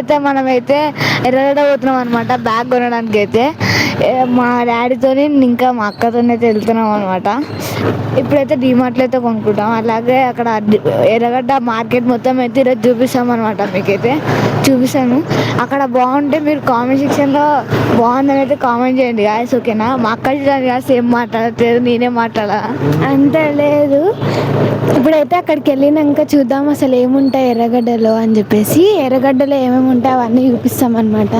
అయితే మనమైతే ఎర్రగడ్డ పోతున్నాం అనమాట బ్యాగ్ కొనడానికి అయితే. మా డాడీతో ఇంకా మా అక్కతో అయితే వెళ్తున్నాం అనమాట. ఇప్పుడైతే డిమార్ట్లో అయితే కొనుక్కుంటాం. అలాగే అక్కడ ఎర్రగడ్డ మార్కెట్ మొత్తం అయితే ఈరోజు చూపిస్తాం అనమాట. మీకైతే చూపిస్తాను. అక్కడ బాగుంటే మీరు కామెంట్ సెక్షన్లో బాగుందని అయితే కామెంట్ చేయండి గాయస్, ఓకేనా? మా అక్క చూడండి గాయస్ ఏం మాట్లాడట్లేదు, నేనే మాట్లాడా అంత లేదు. ఇప్పుడైతే అక్కడికి వెళ్ళినాక చూద్దాం అసలు ఏముంటాయి ఎర్రగడ్డలో అని చెప్పేసి. ఎర్రగడ్డలో ఏమేమి ఉంటాయి అవన్నీ చూపిస్తాం అనమాట.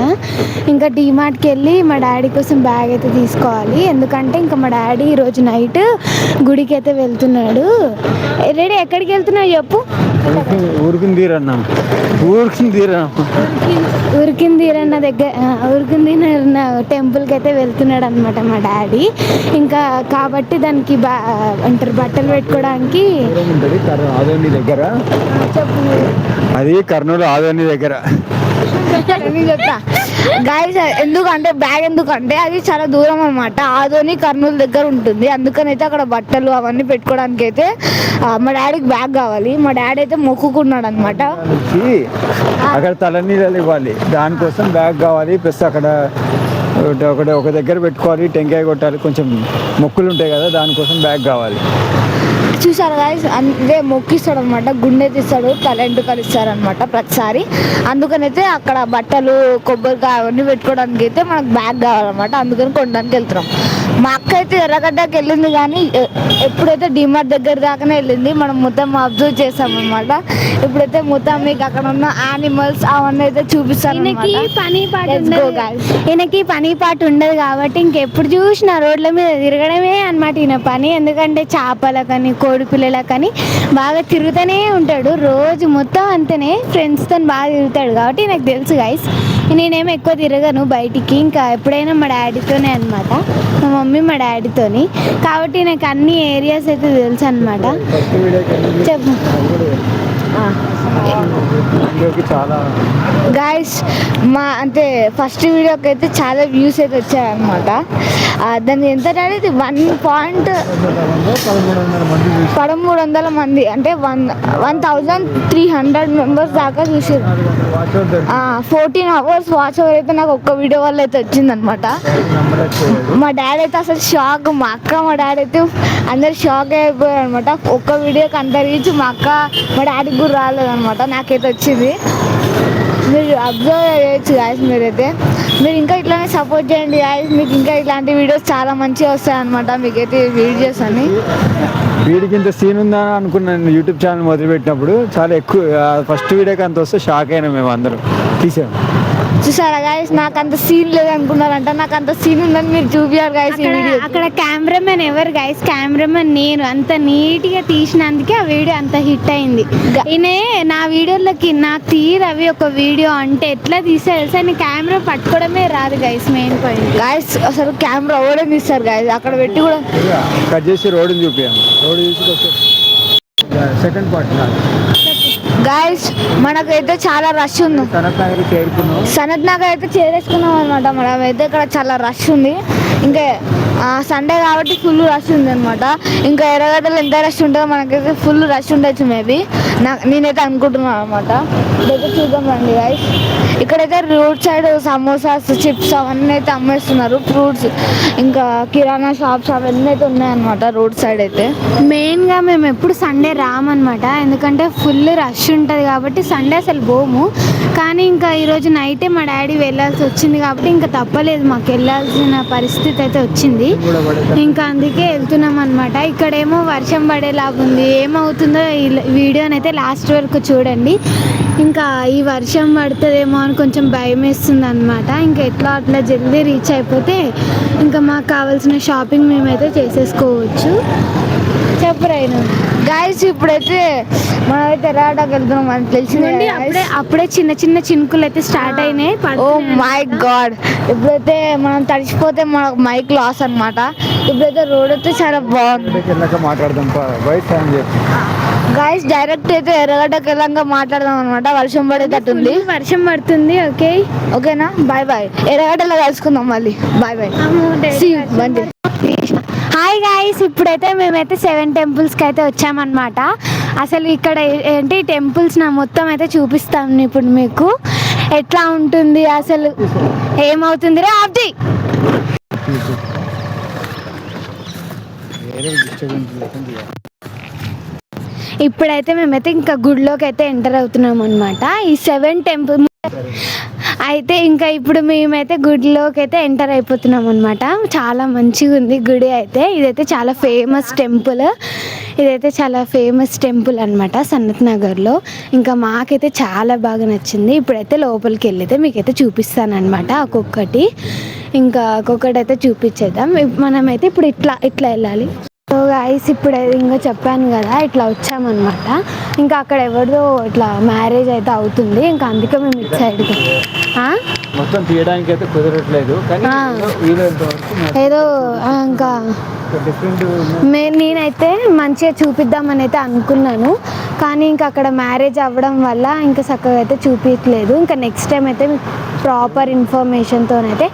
ఇంకా డీమార్ట్కి వెళ్ళి మా డాడీ కోసం బ్యాగ్ అయితే తీసుకోవాలి. ఎందుకంటే ఇంకా మా డాడీ ఈరోజు నైట్ గుడికి అయితే వెళ్తున్నాడు. రెడీ ఎక్కడికి వెళ్తున్నావు చెప్పు. ఊరికిందీరన్న టెంపుల్కి అయితే వెళ్తున్నాడు అనమాట మా డాడీ. ఇంకా కాబట్టి దానికి అంటారు బట్టలు పెట్టుకోవడానికి దగ్గర అది కర్నూలు ఆదోని దగ్గర చెప్తా గాయస్. ఎందుకంటే బ్యాగ్ ఎందుకంటే అది చాలా దూరం అనమాట. ఆదోని కర్నూలు దగ్గర ఉంటుంది. అందుకనైతే అక్కడ బట్టలు అవన్నీ పెట్టుకోవడానికి అయితే మా డాడీకి బ్యాగ్ కావాలి. మా డాడీ అయితే మొక్కుకున్నాడు అనమాట. అక్కడ తలనీళ్ళు ఇవ్వాలి, దానికోసం బ్యాగ్ కావాలి. ప్లస్ అక్కడ ఒక దగ్గర పెట్టుకోవాలి, టెంకాయ కొట్టాలి, కొంచెం మొక్కులు ఉంటాయి కదా, దానికోసం బ్యాగ్ కావాలి. చూసారు గాయస్, అంటే మొక్కిస్తాడు అనమాట, గుండె తీస్తాడు, తలెంటుకలు ఇస్తారనమాట ప్రతిసారి. అందుకనైతే అక్కడ బట్టలు కొబ్బరికాయ అవన్నీ పెట్టుకోవడానికి అయితే మనకు బ్యాగ్ కావాలన్నమాట. అందుకని కొనడానికి వెళ్తున్నాం. మా అక్క అయితే ఎర్రగడ్డకి వెళ్ళింది, కానీ ఎప్పుడైతే డిమార్ట్ దగ్గర దాకానే వెళ్ళింది. మనం మొత్తం అబ్జర్వ్ చేసామన్నమాట. ఇప్పుడైతే మొత్తం మీకు అక్కడ ఉన్న యానిమల్స్ అవన్నీ అయితే చూపిస్తాను. ఈయనకి పని పాటు ఉండదు కాబట్టి ఇంకెప్పుడు చూసినా రోడ్ల మీద తిరగడమే అనమాట ఈయన పని. ఎందుకంటే చేపలకని కోడి పిల్లలకని బాగా తిరుగుతూనే ఉంటాడు. రోజు మొత్తం అంతనే ఫ్రెండ్స్తో బాగా తిరుగుతాడు కాబట్టి నాకు తెలుసు గైస్. నేనేమో ఎక్కువ తిరగను బయటికి. ఇంకా ఎప్పుడైనా మా డాడీతోనే అనమాట, మా మమ్మీ మా డాడీతోని. కాబట్టి నాకు అన్ని ఏరియాస్ అయితే తెలుసు అనమాట. చెప్పు గాయస్. మా అంటే ఫస్ట్ వీడియోకి అయితే చాలా వ్యూస్ అయితే వచ్చాయన్నమాట. దాన్ని ఎంత అనేది 1,300 మంది అంటే 1,300 మెంబర్స్ దాకా చూసారు. 14 hours వాచ్ ఓవర్ అయితే నాకు ఒక్క వీడియో వల్ల అయితే వచ్చిందనమాట. మా డాడీ అయితే అసలు షాక్. మా అక్క మా డాడీ అయితే అందరు షాక్ అయిపోయారు అనమాట. ఒక్క వీడియోకి అంత రీచ్ మా అక్క మా డాడీకి కూడా రాలేదనమాట, నాకైతే వచ్చింది. మీరు అబ్జర్వ్ చేయొచ్చు గాయస్. మీరు ఇంకా ఇట్లానే సపోర్ట్ చేయండి గాయస్. మీకు ఇంకా ఇట్లాంటి వీడియోస్ చాలా మంచిగా వస్తాయన్నమాట. మీకైతే వీడియోస్ అని వీడికి ఇంత సీన్ ఉందా అనుకున్నాను. యూట్యూబ్ ఛానల్ మొదలుపెట్టినప్పుడు చాలా ఎక్కువ ఫస్ట్ వీడియోకి అంత వస్తే షాక్ అయినా మేము అందరం తీసాము. చూసారా గాయస్, నాకు అంత సీన్ లేదు అనుకున్నారంట. నాకు అంత సీన్ ఉందని మీరు చూపించారు గాయస్. అక్కడ కెమెరామెన్ ఎవరు గైస్? కెమెరామెన్ నేను. అంత నీట్గా తీసినందుకే ఆ వీడియో అంత హిట్ అయింది. ఈయనే నా వీడియోలకి నాకు తీరవి ఒక వీడియో అంటే ఎట్లా తీసా తెలుసా? నేను కెమెరా పట్టుకోవడమే రాదు గైస్. మెయిన్ పాయింట్ గాయస్, అసలు కెమెరా ఓడే తీస్తారు గాయస్. అక్కడ పెట్టి కూడా కట్ చేసి రోడ్డు చూపించాము. రోడ్డు చూసి సెకండ్ పార్ట్ గాయస్ మనకైతే చాలా రష్ ఉంది. సనత్ నగర్ అయితే చేరేసుకున్నాం అనమాట. మనం అయితే ఇక్కడ చాలా రష్ ఉంది. ఇంకా సండే కాబట్టి ఫుల్ రష్ ఉంది అనమాట. ఇంకా ఎర్రగడ్డలు ఎంత రష్ ఉంటుందో మనకైతే ఫుల్ రష్ ఉండొచ్చు మేబీ, నేనైతే అనుకుంటున్నాను అనమాట. ఇదైతే చూద్దాం రండి గాయస్. ఇక్కడైతే రోడ్ సైడ్ సమోసాస్ చిప్స్ అవన్నీ అయితే అమ్మేస్తున్నారు. ఫ్రూట్స్ ఇంకా కిరాణా షాప్స్ అవన్నీ అయితే ఉన్నాయన్నమాట రోడ్ సైడ్ అయితే. మెయిన్గా మేము ఎప్పుడు సండే రామన్నమాట, ఎందుకంటే ఫుల్ రష్ ఉంటుంది కాబట్టి సండే అసలు పోము. కానీ ఇంకా ఈరోజు నైటే మా డాడీ వెళ్ళాల్సి వచ్చింది కాబట్టి ఇంకా తప్పలేదు, మాకు వెళ్ళాల్సిన పరిస్థితి అయితే వచ్చింది. ఇంకా అందుకే వెళ్తున్నాం అనమాట. ఇక్కడేమో వర్షం పడేలాగా ఉంది. ఏమవుతుందో ఈ వీడియోని అయితే లాస్ట్ వరకు చూడండి. ఇంకా ఈ వర్షం పడుతుందేమో అని కొంచెం భయం వేస్తుంది అనమాట. ఇంకా ఎట్లా అట్లా జల్దీ రీచ్ అయిపోతే ఇంకా మాకు కావాల్సిన షాపింగ్ మేమైతే చేసేసుకోవచ్చు. చెప్పరైనా గాయస్, ఇప్పుడైతే మనమైతే ఎర్రగడ్డకి వెళ్తున్నాం అని తెలిసింది. అప్పుడే చిన్న చిన్న చినుకులు అయితే స్టార్ట్ అయినాయి. Oh my God. ఇప్పుడైతే మనం తడిచిపోతే మనకు మైక్ లాస్ అనమాట. ఇప్పుడైతే రోడ్ అయితే చాలా బాగుంది. గాయస్, డైరెక్ట్ అయితే ఎర్రగడ్డకి వెళ్ళాక మాట్లాడదాం అనమాట. వర్షం పడేటట్టుంది. వర్షం పడుతుంది. ఓకేనా? Bye bye. ఎర్రగడ్డలో కలుసుకుందాం మళ్ళీ. Bye bye. హాయ్ గాయ్స్, ఇప్పుడైతే మేమైతే 7 టెంపుల్స్కి అయితే వచ్చామన్నమాట. అసలు ఇక్కడ ఏంటి టెంపుల్స్ నా మొత్తం అయితే చూపిస్తాను ఇప్పుడు మీకు. ఎట్లా ఉంటుంది అసలు ఏమవుతుంది రే ఆఫ్ చేయి. ఇప్పుడైతే మేమైతే ఇంకా గుడిలోకి అయితే ఎంటర్ అవుతున్నాం అనమాట. ఈ 7 టెంపుల్ అయితే ఇంకా ఇప్పుడు మేమైతే గుడిలోకి అయితే ఎంటర్ అయిపోతున్నాం అనమాట. చాలా మంచిగా ఉంది గుడి అయితే. ఇదైతే చాలా ఫేమస్ టెంపుల్. ఇదైతే చాలా ఫేమస్ టెంపుల్ అనమాట సనత్ నగర్లో. ఇంకా మాకైతే చాలా బాగా నచ్చింది. ఇప్పుడైతే లోపలికి వెళ్ళితే మీకైతే చూపిస్తాను అనమాట ఒక్కొక్కటి. ఇంకా ఒక్కొక్కటి అయితే చూపించేద్దాం. మనమైతే ఇప్పుడు ఇట్లా ఇట్లా వెళ్ళాలి. సో గైస్ ఇప్పుడు ఇంకా చెప్పాను కదా ఇట్లా వచ్చామన్నమాట. ఇంకా అక్కడ ఎవరిదో ఇట్లా మ్యారేజ్ అయితే అవుతుంది. ఇంకా అందుకే మేము ఇటు సైడ్కి మొత్తం తీయడానికి అయితే కుదరట్లేదు కానీ ఏదో ఇంకా నేనైతే మంచిగా చూపిద్దామని అయితే అనుకున్నాను. కానీ ఇంకా అక్కడ మ్యారేజ్ అవ్వడం వల్ల ఇంకా చక్కగా అయితే చూపించలేదు. ఇంకా నెక్స్ట్ టైం అయితే మీకు ప్రాపర్ ఇన్ఫర్మేషన్తోనైతే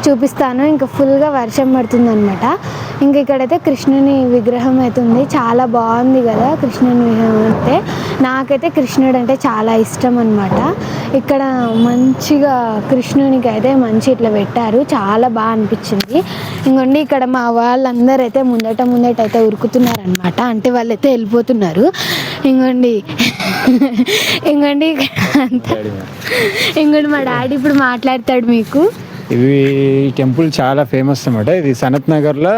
చూపిస్తాను. ఇంకా ఫుల్గా వర్షం పడుతుంది అనమాట. ఇంకా ఇక్కడైతే కృష్ణుని విగ్రహం అయితే ఉంది. చాలా బాగుంది కదా కృష్ణుని విగ్రహం అయితే. నాకైతే కృష్ణుడు అంటే చాలా ఇష్టం అనమాట. ఇక్కడ మంచిగా కృష్ణునికి అయితే మంచి ఇట్లా పెట్టారు. చాలా బాగా అనిపించింది. ఇంకోండి ఇక్కడ మా వాళ్ళందరూ అయితే ముందట అయితే ఉరుకుతున్నారు అనమాట. అంటే వాళ్ళైతే వెళ్ళిపోతున్నారు. ఇంకోండి ఇంకోండి మా డాడీ ఇప్పుడు మాట్లాడతాడు మీకు. ఇవి టెంపుల్ చాలా ఫేమస్ అన్నమాట. ఇది సనత్ నగర్లో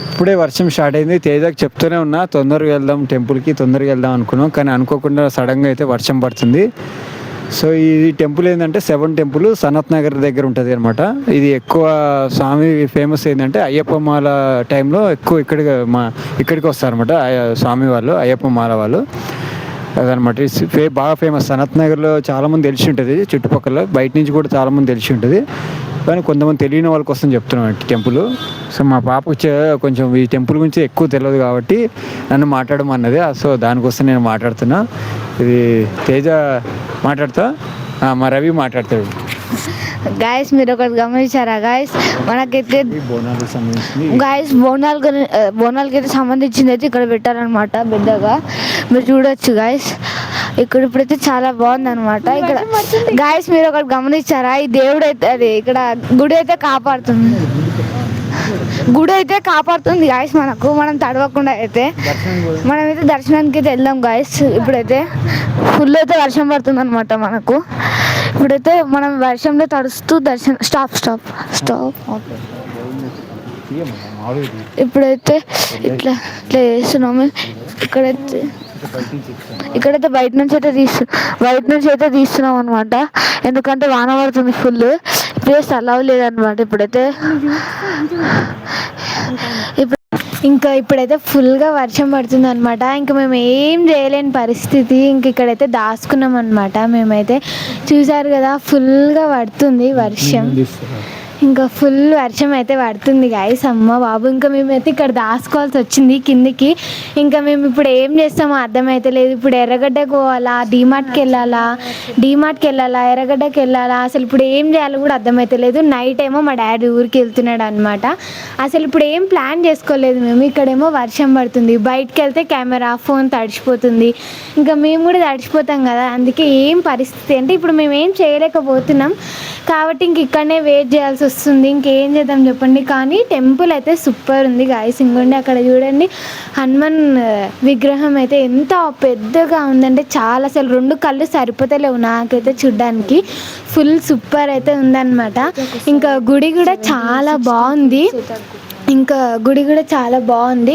ఇప్పుడే వర్షం స్టార్ట్ అయింది. తేజాకి చెప్తూనే ఉన్నా తొందరగా వెళ్దాం టెంపుల్కి, తొందరగా వెళ్దాం అనుకున్నాం. కానీ అనుకోకుండా సడన్గా అయితే వర్షం పడుతుంది. సో ఈ టెంపుల్ ఏంటంటే 7 టెంపుల్ సనత్ నగర్ దగ్గర ఉంటుంది అనమాట. ఇది ఎక్కువ స్వామి ఫేమస్ ఏంటంటే అయ్యప్ప మాల టైంలో ఎక్కువ ఇక్కడికి వస్తారనమాట స్వామి వాళ్ళు, అయ్యప్ప మాల వాళ్ళు. అదనమాట బాగా ఫేమస్. సనత్ నగర్లో చాలామంది తెలిసి ఉంటుంది, చుట్టుపక్కల బయట నుంచి కూడా చాలామంది తెలిసి ఉంటుంది. కానీ కొంతమంది తెలియని వాళ్ళ కోసం చెప్తున్నాం టెంపుల్. సో మా పాపకు కొంచెం ఈ టెంపుల్ గురించి ఎక్కువ తెలియదు కాబట్టి నన్ను మాట్లాడమన్నది. సో దానికోసం నేను మాట్లాడుతున్నా. ఇది తేజ మాట్లాడతా, మా రవి మాట్లాడతాడు. గాయస్ మీరు ఒకటి గమనించారా గాయస్, మనకైతే బోనాలకు సంబంధించి గాయస్ బోనాలకి అయితే సంబంధించింది అయితే ఇక్కడ పెట్టారనమాట పెద్దగా. మీరు చూడొచ్చు గాయస్. ఇక్కడ ఇప్పుడైతే చాలా బాగుంది అనమాట. ఇక్కడ గాయస్ మీరు ఒకటి గమనించారా, ఈ దేవుడు అయితే అది ఇక్కడ గుడి అయితే కాపాడుతుంది గాయస్. మనం తడవకుండా అయితే మనమైతే దర్శనానికి అయితే వెళ్దాం గాయస్. ఇప్పుడైతే ఫుల్ అయితే వర్షం పడుతుంది అనమాట మనకు. ఇప్పుడైతే మనం వర్షంలో తడుస్తూ స్టాప్ ఇప్పుడైతే ఇట్లా చేస్తున్నాము. ఇక్కడైతే బయట నుంచి అయితే తీస్తున్నాం అనమాట. ఎందుకంటే వాన పడుతుంది ఫుల్. ప్లేస్ అలవ్ లేదనమాట. ఇప్పుడైతే ఫుల్గా వర్షం పడుతుంది అనమాట. ఇంకా మేము ఏం చేయలేని పరిస్థితి. ఇక్కడైతే దాచుకున్నాం అనమాట. మేమైతే చూసారు కదా ఫుల్గా పడుతుంది వర్షం. ఇంకా ఫుల్ వర్షం అయితే పడుతుంది గాయస్. అమ్మ బాబు ఇంకా మేమైతే ఇక్కడ దాచుకోవాల్సి వచ్చింది కిందికి. ఇంకా మేము ఇప్పుడు ఏం చేస్తామో అర్థమైతే లేదు. ఇప్పుడు ఎర్రగడ్డకు పోవాలా, డీమార్ట్కి వెళ్ళాలా, ఎర్రగడ్డకి వెళ్ళాలా, అసలు ఇప్పుడు ఏం చేయాలో కూడా అర్థమైతే లేదు. నైట్ ఏమో మా డాడీ ఊరికి వెళ్తున్నాడు అనమాట. అసలు ఇప్పుడు ఏం ప్లాన్ చేసుకోలేదు మేము. ఇక్కడేమో వర్షం పడుతుంది, బయటకు వెళ్తే కెమెరా ఫోన్ తడిచిపోతుంది. ఇంకా మేము కూడా తడిచిపోతాం కదా. అందుకే ఏం పరిస్థితి అంటే ఇప్పుడు మేము ఏం చేయలేకపోతున్నాం కాబట్టి ఇక్కడనే వెయిట్ చేయాల్సి వస్తుంది. ఇంకేం చేద్దాం చెప్పండి. కానీ టెంపుల్ అయితే సూపర్ ఉంది గాయస్. ఇంకోండి అక్కడ చూడండి హనుమాన్ విగ్రహం అయితే ఎంత పెద్దగా ఉందంటే చాలా, అసలు 2 కళ్ళు సరిపోతలేవు నాకైతే చూడ్డానికి. ఫుల్ సూపర్ అయితే ఉందన్నమాట. ఇంకా గుడి కూడా చాలా బాగుంది.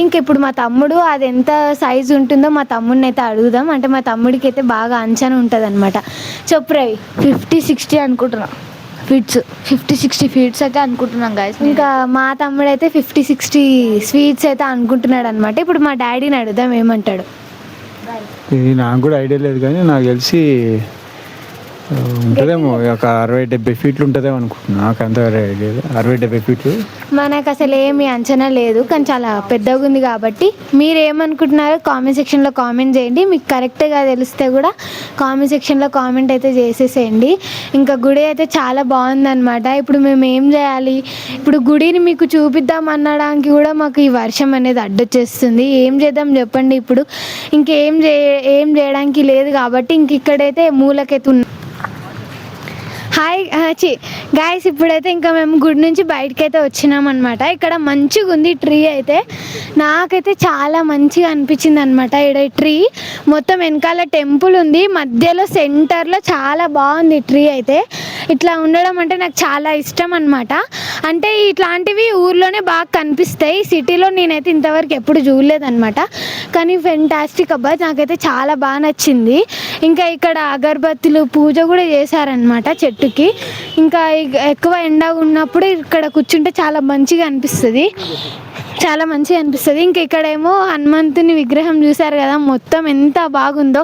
ఇంకా ఇప్పుడు మా తమ్ముడు అది ఎంత సైజు ఉంటుందో మా తమ్ముడిని అయితే అడుగుదాం. అంటే మా తమ్ముడికి అయితే బాగా అంచనా ఉంటుంది అనమాట. చెప్పు రవి. 50-60 అనుకుంటున్నా ఫీట్స్, 50-60 ఫీట్స్ అయితే అనుకుంటున్నాం గాయస్. ఇంకా మా తమ్ముడు అయితే 50-60 స్వీట్స్ అయితే అనుకుంటున్నాడు అనమాట. ఇప్పుడు మా డాడీని అడుగుదాం ఏమంటాడు. ఇది నాకు కూడా ఐడియా లేదు కానీ నాకు తెలిసి ఉంటుందేమో ఒక 60-70 ఫీట్లు ఉంటుందేమో అనుకుంటున్నాను. నాకు అంత ఐడియా 60-70 ఫీట్లు. మనకు అసలు ఏమి అంచనా లేదు కానీ చాలా పెద్దగా ఉంది కాబట్టి మీరు ఏమనుకుంటున్నారో కామెంట్ సెక్షన్లో కామెంట్ చేయండి. మీకు కరెక్ట్గా తెలిస్తే కూడా కామెంట్ సెక్షన్లో కామెంట్ అయితే చేసేసేయండి. ఇంకా గుడి అయితే చాలా బాగుందన్నమాట. ఇప్పుడు మేము ఏం చేయాలి, ఇప్పుడు గుడిని మీకు చూపిద్దాం అనడానికి కూడా మాకు ఈ వర్షం అనేది అడ్డొచ్చేస్తుంది. ఏం చేద్దాం చెప్పండి. ఇప్పుడు ఇంకేం చేయడానికి లేదు కాబట్టి ఇక్కడైతే మూలకైతే హాయ్ గాయస్, ఇప్పుడైతే ఇంకా మేము గుడి నుంచి బయటకు అయితే వచ్చినాం అనమాట. ఇక్కడ మంచిగా ఉంది ట్రీ అయితే, నాకైతే చాలా మంచిగా అనిపించింది అనమాట. ఇక్కడ ట్రీ మొత్తం వెనకాల టెంపుల్ ఉంది, మధ్యలో సెంటర్లో చాలా బాగుంది ట్రీ అయితే. ఇట్లా ఉండడం అంటే నాకు చాలా ఇష్టం అనమాట. అంటే ఇట్లాంటివి ఊర్లోనే బాగా కనిపిస్తాయి, సిటీలో నేనైతే ఇంతవరకు ఎప్పుడు చూడలేదన్నమాట. కానీ ఫెంటాస్టిక్ అబ్బా, నాకైతే చాలా బాగా నచ్చింది. ఇంకా ఇక్కడ అగరబత్తులు పూజ కూడా చేశారనమాట చెట్టుకి. ఇంకా ఎక్కువ ఎండ ఉన్నప్పుడు ఇక్కడ కూర్చుంటే చాలా మంచిగా అనిపిస్తుంది, చాలా మంచిగా అనిపిస్తుంది. ఇంకా ఇక్కడేమో హనుమంతుని విగ్రహం చూసారు కదా, మొత్తం ఎంత బాగుందో.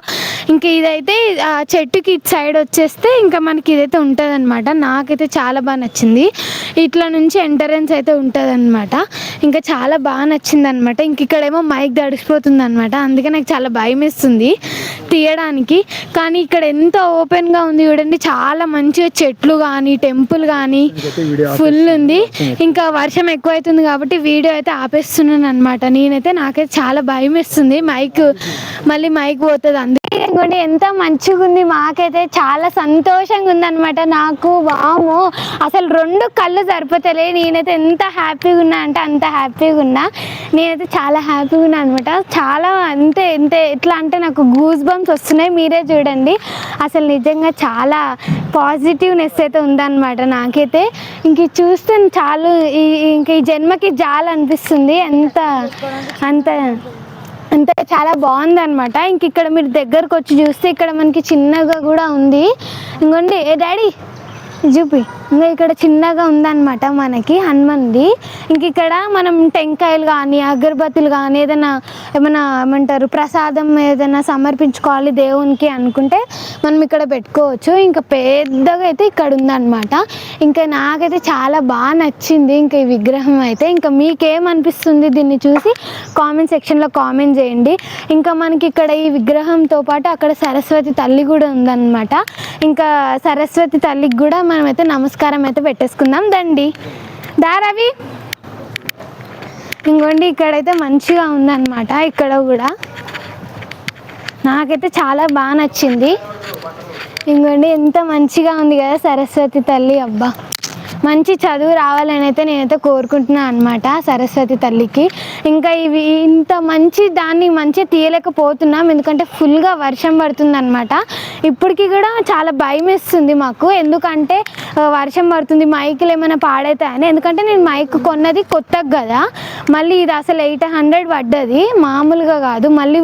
ఇంకా ఇదైతే ఆ చెట్టుకి ఇటు సైడ్ వచ్చేస్తే ఇంకా మనకి ఇదైతే ఉంటుంది అనమాట. నాకైతే చాలా బాగా నచ్చింది. ఇట్లా నుంచి ఎంట్రన్స్ అయితే ఉంటుంది అనమాట. ఇంకా చాలా బాగా నచ్చింది అనమాట. ఇంక ఇక్కడేమో మైక్ తడిసిపోతుంది అనమాట, అందుకే నాకు చాలా భయం వేస్తుంది తీయడానికి. కానీ ఇక్కడ ఎంత ఓపెన్గా ఉంది చూడండి, చాలా మంచిగా చెట్లు కానీ టెంపుల్ కానీ ఫుల్ ఉంది. ఇంకా వర్షం ఎక్కువ అవుతుంది కాబట్టి వీడియో అయితే ఆపేస్తున్నాను అనమాట. నాకైతే చాలా భయం వేస్తుంది, మళ్ళీ మైక్ పోతుంది. అందుకే ఎంత మంచిగా ఉంది, మాకైతే చాలా సంతోషంగా ఉందన్నమాట. నాకు వాము అసలు 2 కళ్ళు సరిపోతలే. నేనైతే ఎంత హ్యాపీగా ఉన్నా అంటే అంత హ్యాపీగా ఉన్నా. నేనైతే చాలా హ్యాపీగా ఉన్నా అనమాట. చాలా ఎట్లా అంటే నాకు గూస్ బంప్స్ వస్తున్నాయి, మీరే చూడండి. అసలు నిజంగా చాలా పాజిటివ్నెస్ అయితే ఉందన్నమాట నాకైతే. ఇంక చూస్తే చాలు, ఇంక ఈ జన్మకి జాలు అనిపిస్తుంది. అంత చాలా బాగుంది అనమాట. ఇంక ఇక్కడ మీరు దగ్గరకు వచ్చి చూస్తే ఇక్కడ మనకి చిన్నగా కూడా ఉంది. ఇంకోండి డాడీ చూపి, ఇంకా ఇక్కడ చిన్నగా ఉందన్నమాట మనకి హనుమంది. ఇంక ఇక్కడ మనం టెంకాయలు కానీ అగరబత్తులు కానీ ఏమంటారు ప్రసాదం ఏదైనా సమర్పించుకోవాలి దేవునికి అనుకుంటే మనం ఇక్కడ పెట్టుకోవచ్చు. ఇంకా పెద్దగా అయితే ఇక్కడ ఉందన్నమాట. ఇంకా నాకైతే చాలా బాగా నచ్చింది ఇంకా ఈ విగ్రహం అయితే. ఇంకా మీకేమనిపిస్తుంది దీన్ని చూసి కామెంట్ సెక్షన్లో కామెంట్ చేయండి. ఇంకా మనకి ఇక్కడ ఈ విగ్రహంతో పాటు అక్కడ సరస్వతి తల్లి కూడా ఉందన్నమాట. ఇంకా సరస్వతి తల్లికి కూడా మనమైతే నమస్కారం అయితే పెట్టేసుకుందాం దండి రవి. ఇంకోండి ఇక్కడైతే మంచిగా ఉందన్నమాట. ఇక్కడ కూడా నాకైతే చాలా బాగా నచ్చింది. ఇంకోండి ఎంత మంచిగా ఉంది కదా సరస్వతి తల్లి. అబ్బా, మంచి చదువు రావాలని అయితే నేనైతే కోరుకుంటున్నాను అనమాట సరస్వతి తల్లికి. ఇంకా ఇవి ఇంత మంచి దాన్ని మంచిగా తీయలేకపోతున్నాం, ఎందుకంటే ఫుల్గా వర్షం పడుతుంది అనమాట. ఇప్పటికీ కూడా చాలా భయం వేస్తుంది మాకు, ఎందుకంటే వర్షం పడుతుంది మైకులు ఏమైనా పాడైతాయని. ఎందుకంటే నేను మైక్ కొన్నది కొత్తగా కదా, మళ్ళీ ఇది అసలు 800 పడ్డది, మామూలుగా కాదు, మళ్ళీ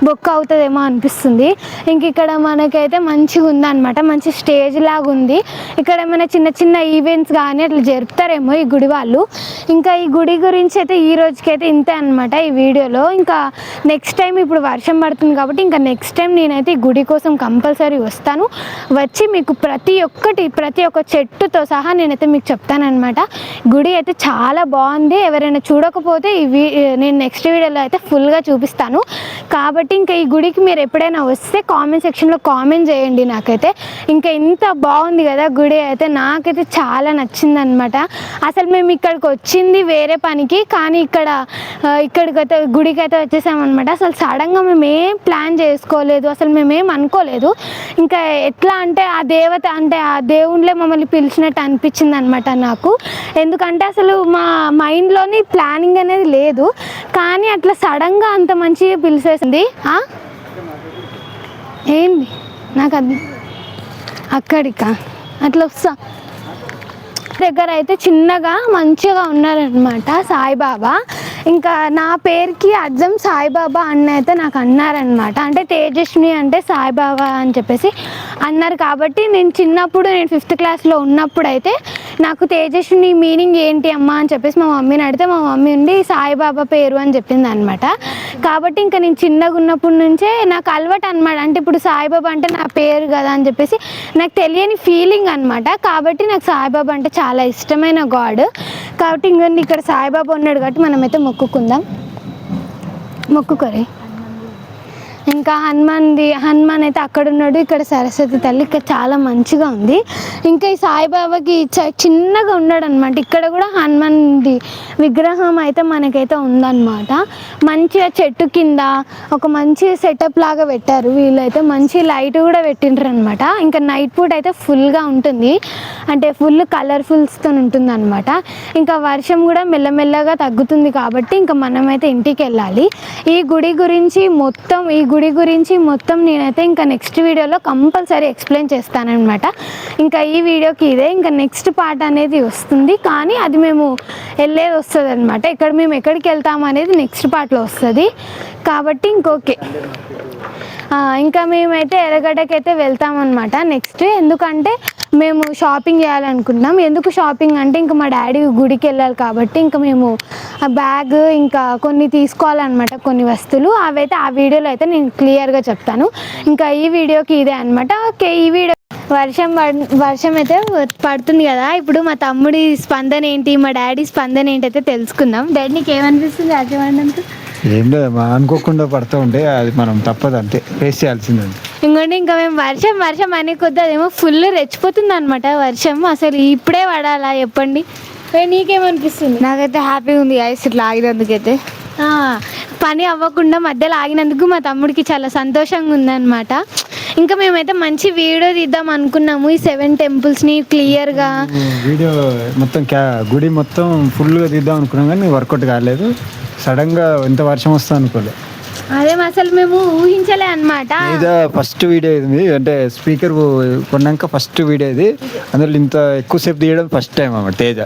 బొక్క అవుతుందేమో అనిపిస్తుంది. ఇంక ఇక్కడ మనకైతే మంచిగా ఉందన్నమాట, మంచి స్టేజ్ లాగా ఉంది. ఇక్కడ ఏమైనా చిన్న చిన్న ఈవెంట్స్ కానీ అట్లా జరుపుతారేమో ఈ గుడి వాళ్ళు. ఇంకా ఈ గుడి గురించి అయితే ఈ రోజుకైతే ఇంతే అనమాట ఈ వీడియోలో. ఇంకా నెక్స్ట్ టైం ఇప్పుడు వర్షం పడుతుంది కాబట్టి ఇంకా నెక్స్ట్ టైం నేనైతే ఈ గుడి కోసం కంపల్సరీ వస్తాను, వచ్చి మీకు ప్రతి ఒక్క చెట్టుతో సహా నేనైతే మీకు చెప్తానమాట. గుడి అయితే చాలా బాగుంది. ఎవరైనా చూడకపోతే నేను నెక్స్ట్ వీడియోలో అయితే ఫుల్గా చూపిస్తాను. కాబట్టి ఇంకా ఈ గుడికి మీరు ఎప్పుడైనా వస్తే కామెంట్ సెక్షన్లో కామెంట్ చేయండి నాకైతే. ఇంకా ఇంత బాగుంది కదా గుడి అయితే, నాకైతే చాలా నచ్చిందనమాట. అసలు మేము ఇక్కడికి వచ్చింది వేరే పనికి, కానీ ఇక్కడికైతే గుడికి అయితే వచ్చేసామన్నమాట. అసలు సడన్గా మేము ఏం ప్లాన్ చేసుకోలేదు, అసలు మేమేం అనుకోలేదు. ఇంకా ఎట్లా అంటే ఆ దేవత అంటే ఆ దేవుళ్ళే మమ్మల్ని పిలిచినట్టు అనిపించింది అనమాట నాకు. ఎందుకంటే అసలు మా మైండ్లోని ప్లానింగ్ అనేది లేదు, కానీ అట్లా సడన్గా అంత మంచిగా పిలిచేసింది. ఏంది నాకు అది అక్కడికా అట్లా వస్తా దగ్గర అయితే చిన్నగా మంచిగా ఉన్నారనమాట సాయిబాబా. ఇంకా నా పేరుకి అర్థం సాయిబాబా అన్న అయితే నాకు అన్నారనమాట. అంటే తేజస్విని అంటే సాయిబాబా అని చెప్పేసి అన్నారు. కాబట్టి నేను చిన్నప్పుడు నేను 5th క్లాస్లో ఉన్నప్పుడు అయితే నాకు తేజస్విని మీనింగ్ ఏంటి అమ్మా అని చెప్పేసి మా మమ్మీని అడిగితే మా మమ్మీ ఉండి సాయిబాబా పేరు అని చెప్పింది అనమాట. కాబట్టి ఇంకా నేను చిన్నగా ఉన్నప్పటి నుంచే నాకు అలవాటు అనమాట. అంటే ఇప్పుడు సాయిబాబా అంటే నా పేరు కదా అని చెప్పేసి నాకు తెలియని ఫీలింగ్ అనమాట. కాబట్టి నాకు సాయిబాబా అంటే చాలా ఇష్టమైన గాడ్. కాబట్టి ఇంకండి ఇక్కడ సాయిబాబా ఉన్నాడు కాబట్టి మనమైతే మొక్కుకుందాం. మొక్కుకోరే ఇంకా హనుమాన్ అయితే అక్కడ ఉన్నాడు, ఇక్కడ సరస్వతి తల్లి, ఇక్కడ చాలా మంచిగా ఉంది. ఇంకా ఈ సాయిబాబాకి చిన్నగా ఉన్నాడు అనమాట. ఇక్కడ కూడా హనుమాన్ది విగ్రహం అయితే మనకైతే ఉందన్నమాట. మంచిగా చెట్టు కింద ఒక మంచి సెటప్ లాగా పెట్టారు వీళ్ళైతే, మంచి లైట్ కూడా పెట్టిండ్రు అనమాట. ఇంకా నైట్ పూట అయితే ఫుల్గా ఉంటుంది, అంటే ఫుల్ కలర్ఫుల్స్తో ఉంటుంది అనమాట. ఇంకా వర్షం కూడా మెల్లమెల్లగా తగ్గుతుంది కాబట్టి ఇంకా మనమైతే ఇంటికి వెళ్ళాలి. ఈ గుడి గురించి మొత్తం నేనైతే ఇంకా నెక్స్ట్ వీడియోలో కంపల్సరీ ఎక్స్ప్లెయిన్ చేస్తానన్నమాట. ఇంకా ఈ వీడియోకి ఇదే, ఇంకా నెక్స్ట్ పార్ట్ అనేది వస్తుంది, కానీ అది మేము వెళ్ళేది వస్తుంది అనమాట. ఇక్కడ మేము ఎక్కడికి వెళ్తాము అనేది నెక్స్ట్ పార్ట్లో వస్తుంది కాబట్టి ఇంకోకే. ఇంకా మేమైతే ఎర్రగడ్డకి అయితే వెళ్తామన్నమాట నెక్స్ట్. ఎందుకంటే మేము షాపింగ్ చేయాలనుకుంటున్నాం. ఎందుకు షాపింగ్ అంటే ఇంకా మా డాడీ గుడికి వెళ్ళాలి కాబట్టి ఇంకా మేము ఆ బ్యాగ్ ఇంకా కొన్ని తీసుకోవాలన్నమాట, కొన్ని వస్తువులు. అవైతే ఆ వీడియోలో అయితే నేను క్లియర్గా చెప్తాను. ఇంకా ఈ వీడియోకి ఇదే అనమాట. ఓకే, ఈ వీడియో వర్షం అయితే పడుతుంది కదా. ఇప్పుడు మా తమ్ముడి స్పందన ఏంటి, మా డాడీ స్పందన ఏంటి అయితే తెలుసుకుందాం. డాడీ నీకు ఏమనిపిస్తుంది వర్షం పడినందుకు? ఏం లేదు, అనుకోకుండా పడుతూ ఉంటే అది మనం తప్పదు, అంతే ఫేస్ చేయాల్సిందండి. ఇంకోటి ఇంకా మేము వర్షం అనే కొద్ది అదేమో ఫుల్ రెచ్చిపోతుంది అనమాట వర్షం. అసలు ఇప్పుడే పడాలా చెప్పండి, నీకేమనిపిస్తుంది? నాకైతే హ్యాపీగా ఉంది ఐస్ ఇట్లా ఆగినందుకైతే. పని అవ్వకుండా మధ్యలో ఆగినందుకు మా తమ్ముడికి చాలా సంతోషంగా ఉందన్నమాట. ఇంకా మేమైతే మంచి వీడియో తీద్దాం అనుకున్నాము, ఈ 7 టెంపుల్స్ని క్లియర్గా. వీడియో మొత్తం గుడి మొత్తం ఫుల్గా తీద్దాం అనుకున్నాం కానీ వర్కౌట్ కాలేదు. సడన్గా ఎంత వర్షం వస్తుంది అనుకోలేదు. అదే అసలు మేము ఊహించలే అనమాట. ఇది ఫస్ట్ వీడియో ఇది, అంటే స్పీకర్ కొన్నాక ఫస్ట్ వీడియో ఇది. అందులో ఇంత ఎక్కువసేపు తీయడం ఫస్ట్ టైం అన్నమాట తేజ.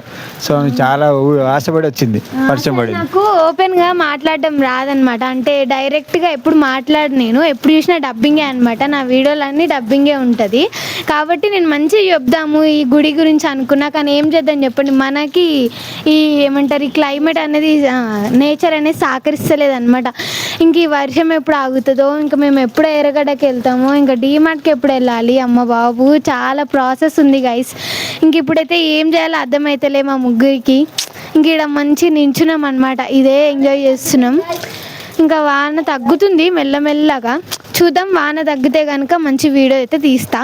సో చాలా ఆశపడి వచ్చింది వర్షం పడి. నాకు ఓపెన్గా మాట్లాడడం రాదనమాట, అంటే డైరెక్ట్గా ఎప్పుడు నేను ఎప్పుడు చూసినా డబ్బింగే అనమాట. నా వీడియోలన్నీ డబ్బింగే ఉంటుంది కాబట్టి నేను మంచిగా చెప్దాము ఈ గుడి గురించి అనుకున్నా, కానీ ఏం చేద్దాం చెప్పండి, మనకి ఈ ఏమంటారు ఈ క్లైమేట్ అనేది నేచర్ అనేది సహకరిస్తలేదు అనమాట. ఇంక ఈ వర్షం ఎప్పుడు ఆగుతుందో, ఇంకా మేము ఎప్పుడు ఎర్రగడ్డకి వెళ్తామో, ఇంకా డీమార్ట్కి ఎప్పుడు వెళ్ళాలి, అమ్మ బాబు చాలా ప్రాసెస్ ఉంది గైస్. ఇంక ఇప్పుడైతే ఏం చేయాలో అర్థమవుతలే మా ముగ్గురికి. ఇంక ఇక్కడ మంచి నించున్నాం అనమాట, ఇదే ఎంజాయ్ చేస్తున్నాం. ఇంకా వాన తగ్గుతుంది మెల్లమెల్లగా, చూద్దాం. వాన తగ్గితే కనుక మంచి వీడియో అయితే తీస్తా.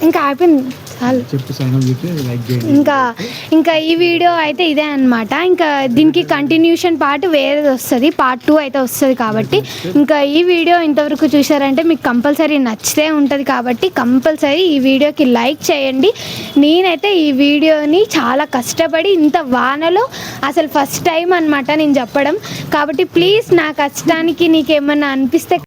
ఇంకా అయిపోయింది చాలు. ఇంకా ఈ వీడియో అయితే ఇదే అనమాట. ఇంకా దీనికి కంటిన్యూషన్ పార్ట్ వేరేది వస్తుంది, పార్ట్ 2 అయితే వస్తుంది కాబట్టి ఇంకా ఈ వీడియో ఇంతవరకు చూసారంటే మీకు కంపల్సరీ నచ్చితే ఉంటుంది కాబట్టి కంపల్సరీ ఈ వీడియోకి లైక్ చేయండి. నేనైతే ఈ వీడియోని చాలా కష్టపడి ఇంత వానలో అసలు ఫస్ట్ టైం అనమాట నేను చెప్పడం, కాబట్టి ప్లీజ్ నా కష్టానికి నీకేమన్నా అనిపిస్తే